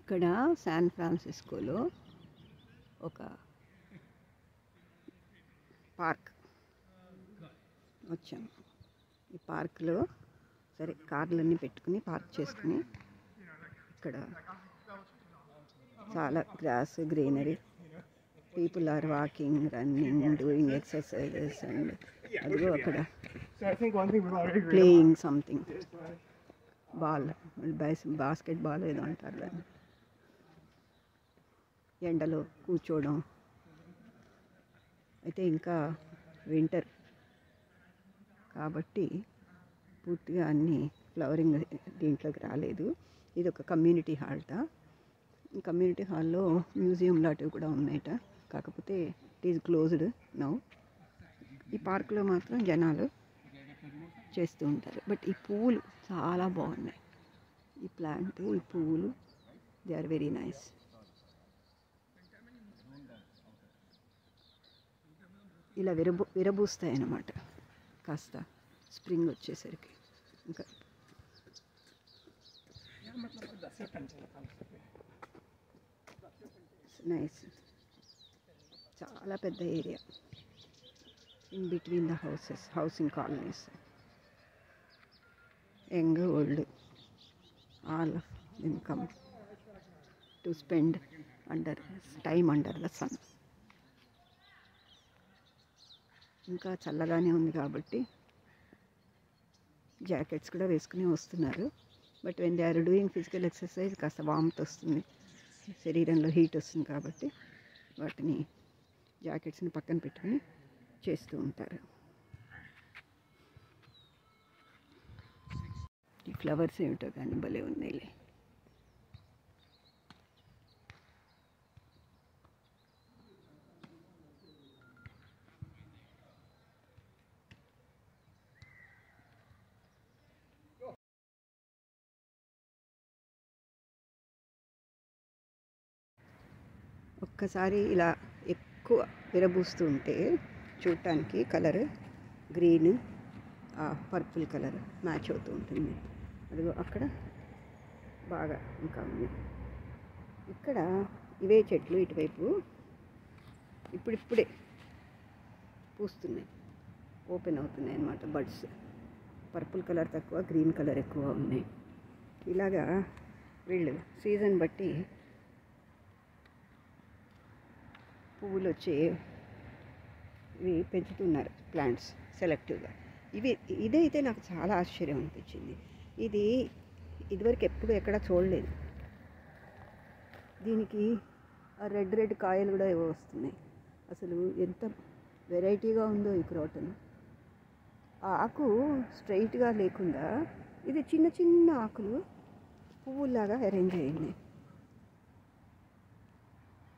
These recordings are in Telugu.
ఇక్కడ శాన్ ఫ్రాన్సిస్కోలో ఒక పార్క్ వచ్చాము. ఈ పార్క్లో సరే కార్లన్నీ పెట్టుకుని పార్క్ చేసుకుని ఇక్కడ చాలా grass, greenery, people are walking, running, doing exercises and అదిగో అక్కడ playing something ball, basketball ఏదో అంటారు దాన్ని. ఎండలో కూర్చోవడం. అయితే ఇంకా వింటర్ కాబట్టి పూర్తిగా అన్నీ ఫ్లవరింగ్ దీంట్లోకి రాలేదు. ఇది ఒక కమ్యూనిటీ హాల్ట. కమ్యూనిటీ హాల్లో మ్యూజియం లాంటివి కూడా ఉన్నాయట, కాకపోతే ఇట్ ఈజ్ క్లోజ్డ్ నౌ. ఈ పార్కులో మాత్రం జనాలు చేస్తూ ఉంటారు. బట్ ఈ పువ్వులు చాలా బాగున్నాయి. ఈ ప్లాంట్, ఈ పువ్వులు దే ఆర్ వెరీ నైస్. ఇలా విరబూస్తాయి అన్నమాట కాస్త స్ప్రింగ్ వచ్చేసరికి. ఇంకా నైస్, చాలా పెద్ద area in between the houses, housing colonies. Young, old, all of them come to spend time under the sun. ఇంకా చల్లగానే ఉంది కాబట్టి జాకెట్స్ కూడా వేసుకుని వస్తున్నారు. But when they are doing physical exercise కాస్త వామ్త్ వస్తుంది, శరీరంలో హీట్ వస్తుంది కాబట్టి వాటిని జాకెట్స్ని పక్కన పెట్టుకుని చేస్తూ ఉంటారు. ఈ ఫ్లవర్స్ ఏమిటో కానీ భలే ఉన్నాయిలే. ఒక్కసారి ఇలా ఎక్కువ విరబూస్తూ ఉంటే చూడటానికి colour green, purple colour match అవుతూ ఉంటుంది. అదిగో అక్కడ బాగా ఇంకా ఉంది. ఇక్కడ ఇవే చెట్లు ఇటువైపు ఇప్పుడిప్పుడే పూస్తున్నాయి, ఓపెన్ అవుతున్నాయి అన్నమాట బడ్స్. పర్పుల్ కలర్ తక్కువ, గ్రీన్ కలర్ ఎక్కువ ఉన్నాయి. ఇలాగా వీళ్ళు సీజన్ బట్టి పువ్వులు వచ్చి ఇవి పెంచుతున్నారు, ప్లాంట్స్ సెలెక్టివ్గా. ఇదైతే నాకు చాలా ఆశ్చర్యం అనిపించింది. ఇదివరకు ఎప్పుడు ఎక్కడ చూడలేదు. దీనికి రెడ్ కాయలు కూడా ఏవో వస్తున్నాయి. అసలు ఎంత వెరైటీగా ఉందో ఈ క్రోటన్. ఆ ఆకు స్ట్రైట్గా లేకుండా ఇది చిన్న చిన్న ఆకులు పువ్వుల్లాగా అరేంజ్ అయ్యింది.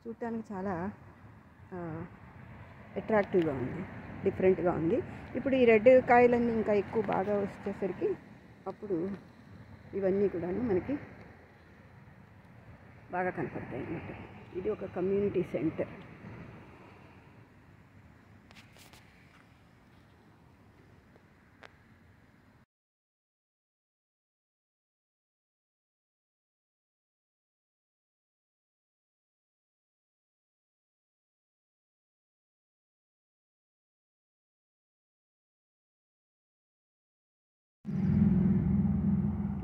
చూడటానికి చాలా అట్రాక్టివ్గా ఉంది, డిఫరెంట్గా ఉంది. ఇప్పుడు ఈ రెడ్ కాయలన్నీ ఇంకా ఎక్కువ బాగా వచ్చేసరికి అప్పుడు ఇవన్నీ కూడా మనకి బాగా కనపడతాయి అన్నమాట. ఇది ఒక కమ్యూనిటీ సెంటర్.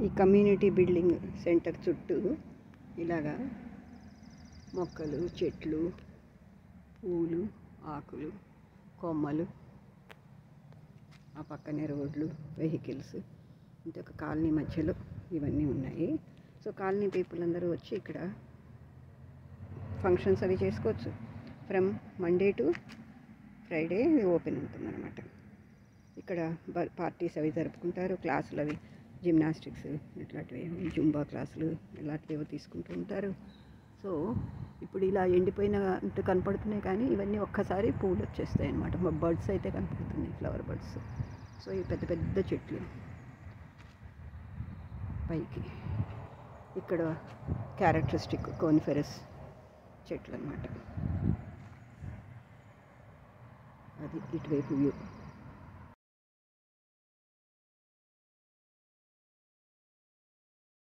ఈ కమ్యూనిటీ బిల్డింగ్ సెంటర్ చుట్టూ ఇలాగా మొక్కలు, చెట్లు, పూలు, ఆకులు, కొమ్మలు, ఆ పక్కనే రోడ్లు, వెహికల్స్, ఇంత ఒక కాలనీ మధ్యలో ఇవన్నీ ఉన్నాయి. సో కాలనీ పీపుల్ అందరూ వచ్చి ఇక్కడ ఫంక్షన్స్ అవి చేసుకోవచ్చు. From Monday to Friday open ఉంటుందన్నమాట. ఇక్కడ పార్టీస్ అవి జరుపుకుంటారు, క్లాసులు అవి, జిమ్నాస్టిక్స్ ఇట్లాంటివి, జుంబా క్లాసులు ఇలాంటివి తీసుకుంటూ ఉంటారు. సో ఇప్పుడు ఇలా ఎండిపోయినట్టు కనపడుతున్నాయి, కానీ ఇవన్నీ ఒక్కసారి పూలు వచ్చేస్తాయి అన్నమాట. బర్డ్స్ అయితే కనపడుతున్నాయి, ఫ్లవర్ బర్డ్స్. సో ఈ పెద్ద పెద్ద చెట్లు పైకి ఇక్కడ క్యారెక్టరిస్టిక్ కోనిఫెరస్ చెట్లు అన్నమాట. అది ఇటువైపు వ్యూ.